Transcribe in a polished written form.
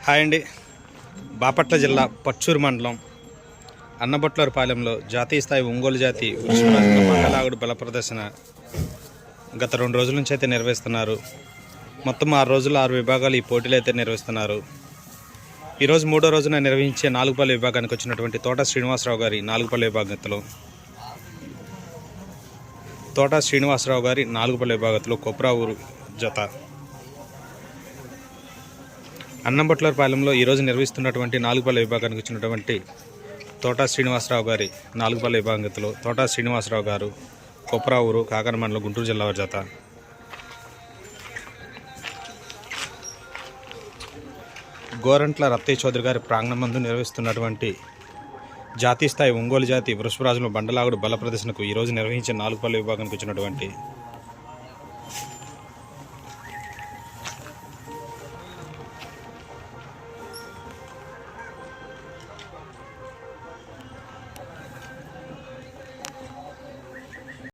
Hi అండి. బాపట్ల జిల్లా పచ్చూరు మండలం అన్నబొట్లపాలెంలో జాతీయ స్థాయి ఒంగోలు జాతి వృషభరాజుల మండలాగుడు బల ప్రదర్శన గత 2 రోజుల నుంచి అయితే నిర్వహిస్తున్నారు. మొత్తం 6 రోజులు 6 విభాగాలు ఈ పోటీలు అయితే నిర్వహిస్తున్నారు. ఈరోజు 3వ రోజున నిర్వహించే 4 పల్లె విభాగానికి వచ్చినటువంటి తోట శ్రీనివాసరావు గారి 4 పల్లె విభాగంలో కొప్రా ఊరు జత అన్నంబొట్లపాలెంలో ఈరోజు నిర్వహిస్తున్నటువంటి 4 పల్లె విభాగానికి వచ్చినటువంటి తోట శ్రీనివాసరావు గారి 4 పల్లె విభాగంలో తోట శ్రీనివాసరావు గారు కొప్రా ఊరు కాకినాడ మండలం గుంటూరు జిల్లా వారి జత. గోరంట్ల రత్తయ్య చౌదరి గారి ప్రాంగణం నందు నిర్వహిస్తున్నటువంటి జాతీయ స్థాయి ఒంగోలు జాతి వృషభరాజుల బండలాగుడు బల ప్రదర్శనకు ఈరోజు నిర్వహించే 4 పల్లె విభాగానికి వచ్చినటువంటి